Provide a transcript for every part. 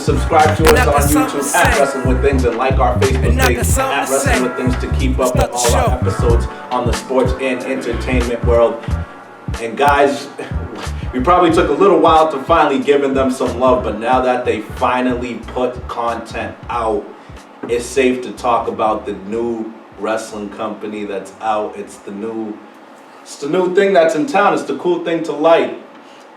subscribe to us on YouTube at Wrestling With Things and like our Facebook page at Wrestling With Things to keep up with all our episodes on the sports and entertainment world. And guys, we probably took a little while to finally giving them some love, but now that they finally put content out, it's safe to talk about the new wrestling company that's out. It's the new thing that's in town. It's the cool thing to like.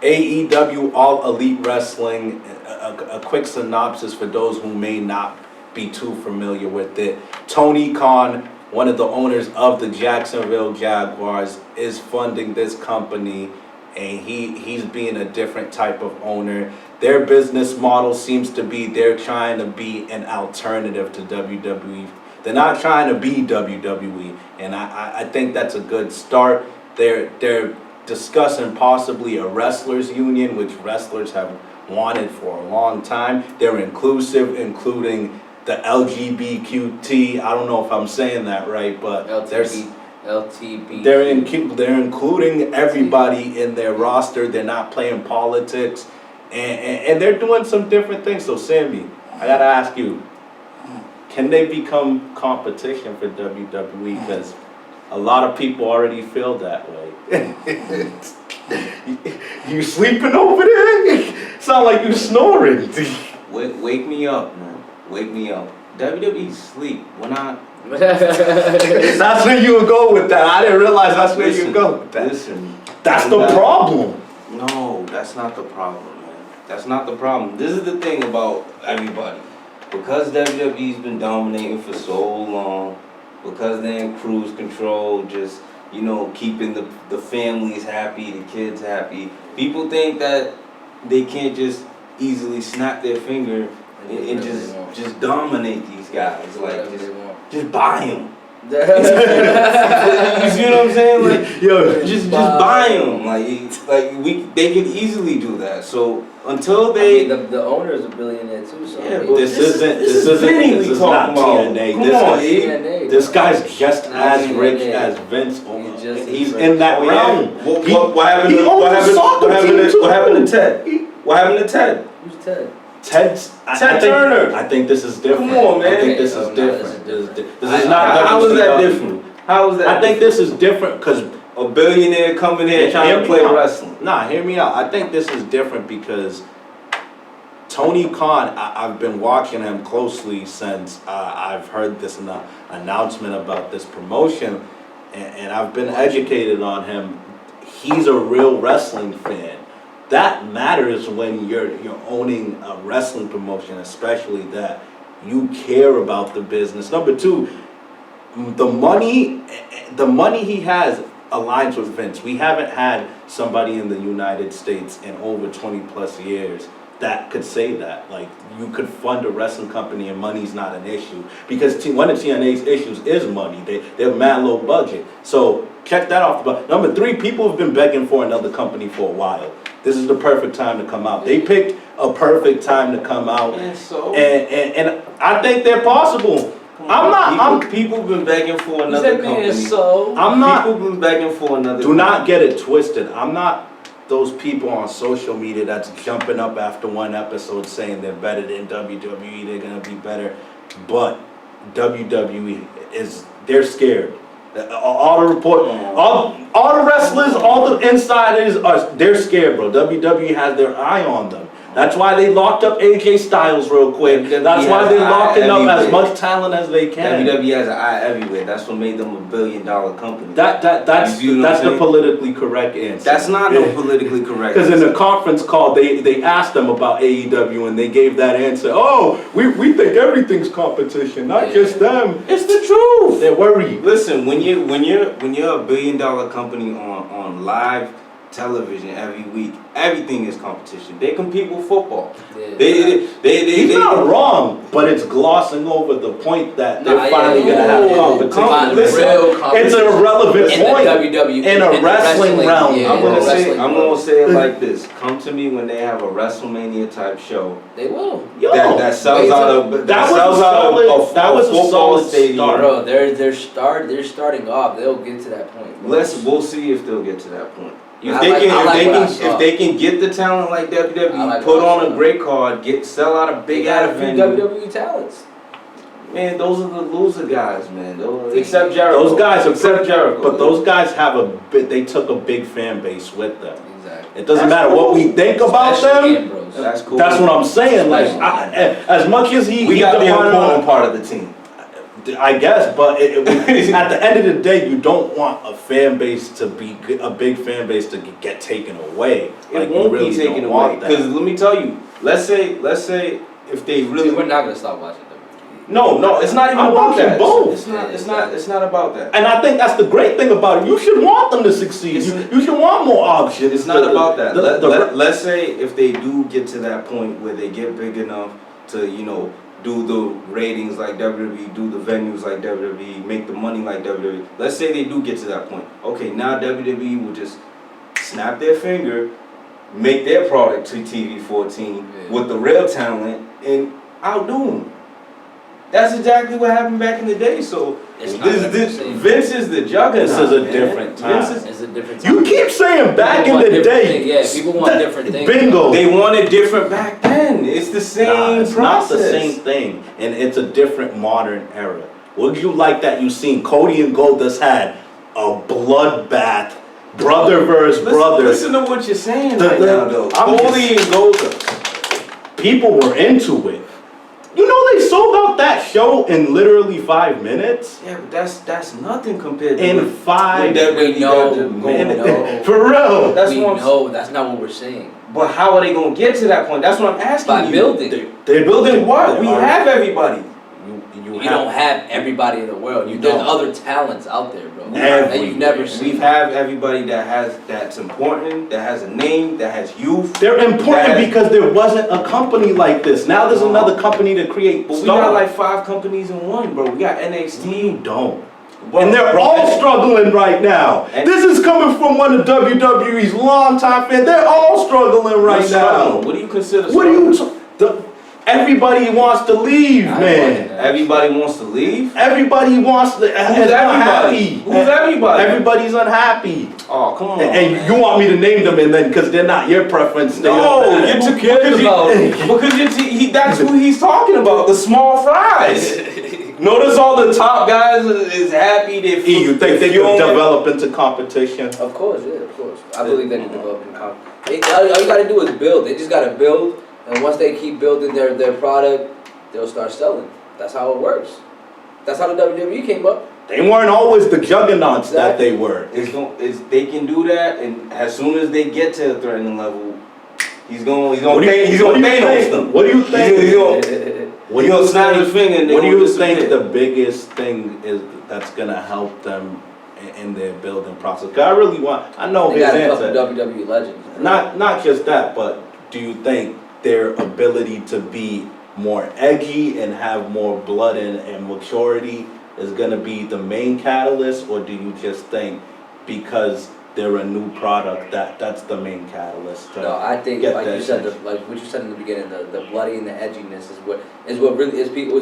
AEW, All Elite Wrestling. A quick synopsis for those who may not be too familiar with it. Tony Khan, one of the owners of the Jacksonville Jaguars, is funding this company, and he's being a different type of owner. Their business model seems to be they're trying to be an alternative to WWE. They're not trying to be WWE, and I think that's a good start. They're discussing possibly a wrestlers union, which wrestlers have wanted for a long time. They're inclusive, including the LGBTQT. I don't know if I'm saying that right, but LTB. They're including everybody in their roster. They're not playing politics, and they're doing some different things. So Sammy, I gotta ask you, can they become competition for WWE? Because a lot of people already feel that way. You sleeping over there? Sound like you snoring. Wake me up, man. Wake me up. WWE sleep. When I... That's where you would go with that. I didn't realize that's where you go with that. Listen. That's the problem. No, that's not the problem, man. That's not the problem. This is the thing about everybody. Because WWE's been dominating for so long, because they're in cruise control, just, you know, keeping the families happy, the kids happy, people think that they can't just easily snap their finger and just dominate these guys. Like, just buy them. You see what I'm saying? Like, yo, just buy them. They can easily do that. So until they, the owner is a billionaire too. So yeah, this is not TNA. TNA. This guy's just as rich as Vince. He's in that realm. What happened to Ted? What happened to Ted? Who's Ted? Ted Turner. I think this is different. Come on, man. I think this is different. This is not. How is that different? How is that? I think this is different because a billionaire coming here trying to play wrestling. Nah, hear me out. I think this is different because Tony Khan, I've been watching him closely since I've heard this announcement about this promotion, and I've been educated on him. He's a real wrestling fan. That matters when you're owning a wrestling promotion, especially that you care about the business. Number two, the money he has aligns with Vince. We haven't had somebody in the United States in over 20 plus years that could say that. Like, you could fund a wrestling company and money's not an issue. Because one of TNA's issues is money. They're mad low budget. So check that off the butt. Number three, people have been begging for another company for a while. This is the perfect time to come out. They picked a perfect time to come out. And I think they're possible. People been begging for another company. People been begging for another. Do not get it twisted. I'm not those people on social media that's jumping up after one episode saying they're better than WWE. They're gonna be better, but WWE they're scared. All the wrestlers, all the insiders they're scared, bro. WWE has their eye on them. That's why they locked up AJ Styles real quick. That's why they're locking up as much talent as they can. WWE has an eye everywhere. That's what made them $1 billion company. That's the politically correct answer. That's not no politically correct. Because in the conference call, they asked them about AEW and they gave that answer. Oh, we think everything's competition, not just them. It's the truth. They're worried. Listen, when you're $1 billion company on live television every week, everything is competition. They compete with football. He's not wrong, but it's glossing over the point that they're finally going to have competition. It's an irrelevant point in a wrestling realm. I'm gonna say it like this: come to me when they have a WrestleMania type show. They will. That sells out a solid stadium. Bro, they're starting off. They'll get to that point. We'll see if they'll get to that point. If they can get the talent like WWE, put on a great card, sell out a big ass venue. WWE talents. Man, those are the loser guys, man. Except Jericho. Those guys, except Jericho. But those guys they took a big fan base with them. Exactly. It doesn't matter what we think about them. That's cool. That's what I'm saying. Like, as much as we got the important part of the team. I guess, but at the end of the day, you don't want a fan base to be a big fan base to get taken away. It won't be taken away. Because let me tell you, let's say if they really, we're not gonna stop watching WWE. No, it's not even about that. Both. It's not about that. And I think that's the great thing about it. You should want them to succeed. You should want more options. It's not about that. Let's say if they do get to that point where they get big enough to, do the ratings like WWE, do the venues like WWE, make the money like WWE. Let's say they do get to that point. Okay, now WWE will just snap their finger, make their product to TV 14 with the real talent, and outdo them. That's exactly what happened back in the day. So Vince is the juggernaut. This is a different time. It's a different time. You keep saying back in the day. Yeah, people want different things. Bingo. They wanted different back then. It's the same it's process. Not the same thing, and it's a different modern era. Would you like that? You seen Cody and Goldust had a bloodbath, brother versus brother. Listen to what you're saying right now, though. Cody and Goldust. People were into it. You know they sold out that show in literally 5 minutes. Yeah, but that's nothing compared to in 5 minutes. For real. That's not what we're saying. But how are they gonna get to that point? That's what I'm asking By you. building. They're building what? We have everybody. You don't have everybody in the world. There's other talents out there, bro. That you've never seen. We have everybody that's important, that has a name, that has youth. They're important because there wasn't a company like this. Now there's another company to create. But we got like 5 companies in one, bro. We got NXT. You don't. And they're all struggling right now. This is coming from one of WWE's longtime fans. They're all struggling right now. What do you consider struggling? Everybody wants to leave, man. Everybody wants to leave? Everybody wants to. Who's everybody? Who's everybody? Everybody's unhappy. Oh, come on. And you want me to name them, and then because they're not your preference. No, that's who he's talking about. The small fries. Notice all the top guys is happy. You think they can develop into competition? Of course, yeah, of course. I believe they can develop into competition. All you got to do is build. They just got to build. And once they keep building their product, they'll start selling. That's how it works. That's how the WWE came up. They weren't always the juggernauts that they were. They can do that, and as soon as they get to a threatening level, he's gonna Thanos them. What do you think? He's gonna snap his finger. And what do you think the biggest thing is that's gonna help them in their building process? Cause I know his answer. They got a couple WWE legends. Not just that, but do you think their ability to be more edgy and have more blood and maturity is going to be the main catalyst, or do you just think because they're a new product that's the main catalyst? No, I think like you said, like what you said in the beginning, the bloody and the edginess is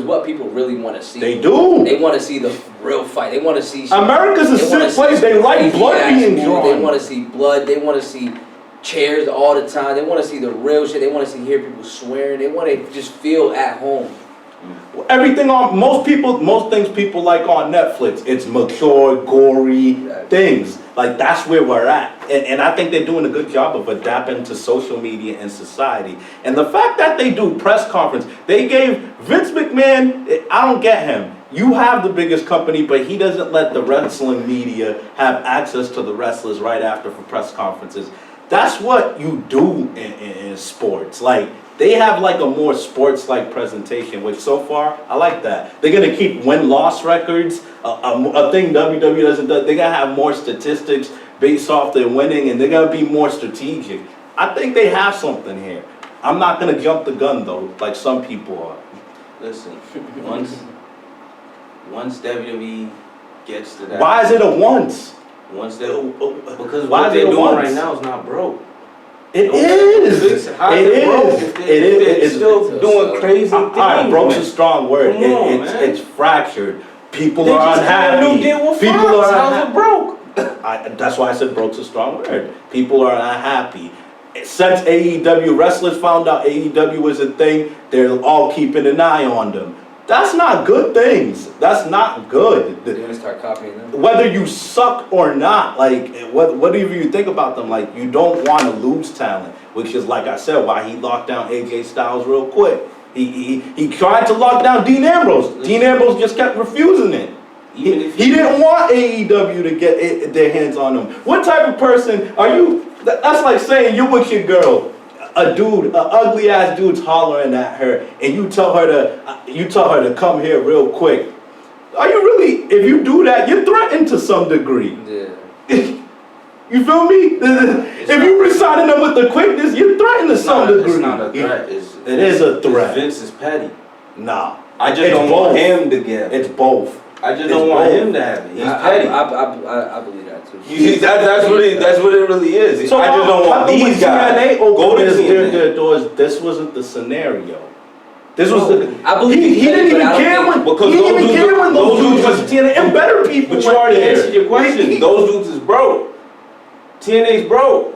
what people really want to see. They do. They want to see the real fight. They want to see. America's a sick place. They like blood being drawn. They want to see blood. They want to see chairs all the time. They want to see the real shit. They want to hear people swearing. They want to just feel at home. Everything on most things people like on Netflix, it's mature, gory things. Like that's where we're at. And I think they're doing a good job of adapting to social media and society. And the fact that they do press conference, they gave Vince McMahon, I don't get him. You have the biggest company, but he doesn't let the wrestling media have access to the wrestlers right after for press conferences. That's what you do in sports. Like, they have like a more sports-like presentation, which so far, I like that. They're going to keep win-loss records, a thing WWE doesn't do. They're going to have more statistics based off their winning, and they're going to be more strategic. I think they have something here. I'm not going to jump the gun, though, like some people are. Listen, once WWE gets to that... Why is it a once? Because what they're doing right now is not broke. It is. It's still doing crazy things. All right, broke's a strong word. It's fractured. People are unhappy. People are unhappy. How's it broke? That's why I said broke's a strong word. People are not happy. Since AEW wrestlers found out AEW was a thing, they're all keeping an eye on them. That's not good things. That's not good. They're gonna start copying them. Whether you suck or not, like whatever you think about them, like you don't want to lose talent, which is like I said, why he locked down AJ Styles real quick. He tried to lock down Dean Ambrose. Dean Ambrose just kept refusing it. He didn't want AEW to get their hands on him. What type of person are you? That's like saying you're with your girl. A ugly ass dude's hollering at her, and you tell her to come here real quick. Are you really? If you do that, you're threatened to some degree. Yeah. You feel me? If you resigning them with the quickness, you're threatened to some degree. It's not a threat. It is a threat. Vince is petty. Nah. I just don't want him to get it. It's both. I just don't want him to have it. He's petty. I believe that too. That's what it really is. So I just don't want these guys. TNA Go to their doors. This wasn't the scenario. This was the. I believe he didn't even care when. Because he didn't even care when those dudes was was TNA and better people. But you already answered your question. Those dudes is broke. TNA's broke.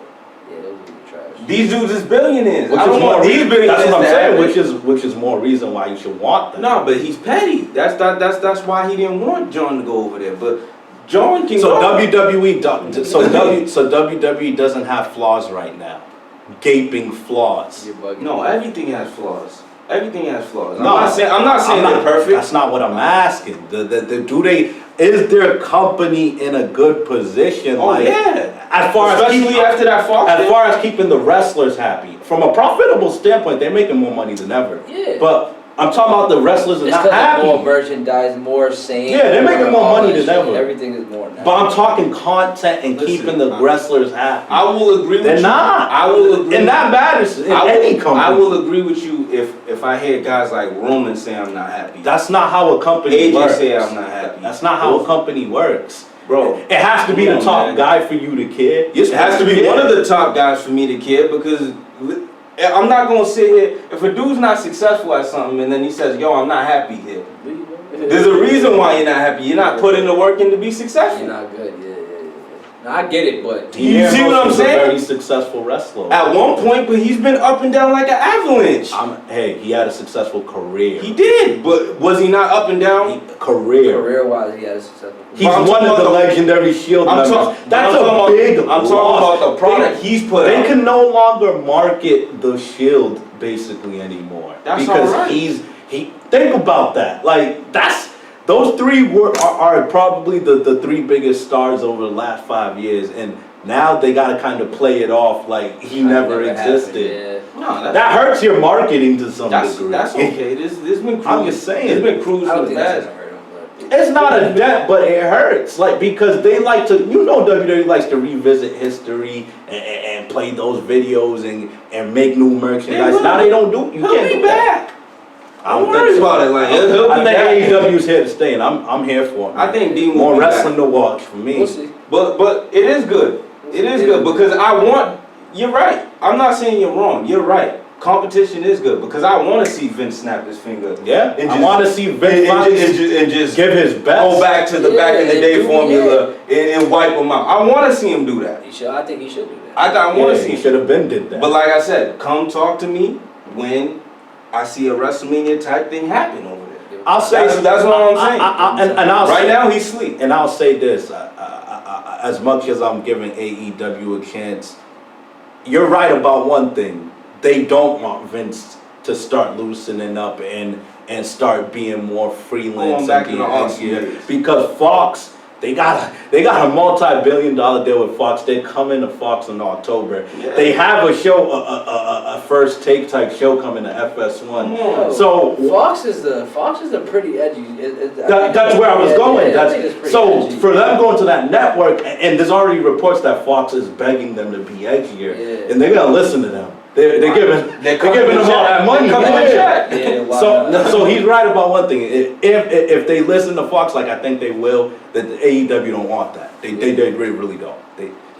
Yeah, those dudes are trash. These dudes is billionaires. Which I don't want these billionaires. That's what I'm to saying. have it. Which is more reason why you should want them. No, but he's petty. That's why he didn't want John to go over there. But John can So go. WWE doesn't have flaws right now. Gaping flaws. You're bugging. No, everything has flaws. Everything has flaws. No, I'm not saying they're perfect. That's not what I'm asking. Is their company in a good position? Oh yeah. As far Especially after that Fox. As far as keeping the wrestlers happy, from a profitable standpoint, they're making more money than ever. Yeah. But I'm talking about the wrestlers are It's not because happy. more merchandise, more sane. Yeah, they're making more money than ever. Everything is more now. But I'm talking content and keeping the wrestlers happy. I will agree with you. They're not. I will agree. And that matters in any company. I will agree with you if I hear guys like Roman say I'm not happy. That's not how a company AJ works. say I'm not happy. That's not how a company works. Bro, It has to be the top guy for you to care. it has to be one of the top guys for me to care because I'm not gonna sit here if a dude's not successful at something and then he says, "Yo, I'm not happy here." There's a reason why you're not happy. You're not putting the work in to be successful. You're not good. Yeah. No, I get it, but You see what I'm saying? A very successful wrestler. At one point, but he's been up and down like an avalanche. Hey, he had a successful career. He did, but was he not up and down? career-wise, he had a successful. He's one of the legendary Shield members. That's a big I'm talking about the product he's put They out. can no longer market the Shield basically anymore. That's because all right. he think about that. Like those three are probably the three biggest stars over the last 5 years, and now they gotta kind of play it off like he never existed. No, that hurts your marketing to some degree. That's okay. This been cruising. I'm just saying. It's been cruising I don't the think that's best. gonna hurt him, but It's not a debt, but it hurts. Like, because they like to, WWE likes to revisit history and play those videos and make new merchandise. Now they don't do. You He'll can't be do that. back. I'm worried about it. Like he'll be I back. think AEW's here to stay, and I'm here for it. I think Dean will more be wrestling back. to watch for me. we'll see. But it is good. It is good because I want. You're right. I'm not saying you're wrong. You're right. Competition is good because I want to see Vince snap his finger. Yeah, And I just- want to see Vince and just give his best. go back to the back in the day Yeah, formula and wipe them out. I want to see him do that. I think he should do that. I want to see he him. should have been did that. But like I said, come talk to me when I see a WrestleMania type thing happen over there. I'll say That's what I'm saying. and I'll Right say, now he's asleep. And I'll say this: as much as I'm giving AEW a chance, you're right about one thing. They don't want Vince to start loosening up and start being more freelance Going back and to the being awesome days. because Fox. They got a multi-billion-dollar deal with Fox. They're coming to Fox in October. Yeah. They have a show, a first take type show coming to FS1. Yeah. So Fox is a pretty edgy. that's where I was going. I think it's pretty So edgy. for them going to that network, and there's already reports that Fox is begging them to be edgier, Yeah. and they're gonna listen to them. They're giving them all that money. So he's right about one thing. If they listen to Fox, like I think they will, that the AEW don't want that. They really don't.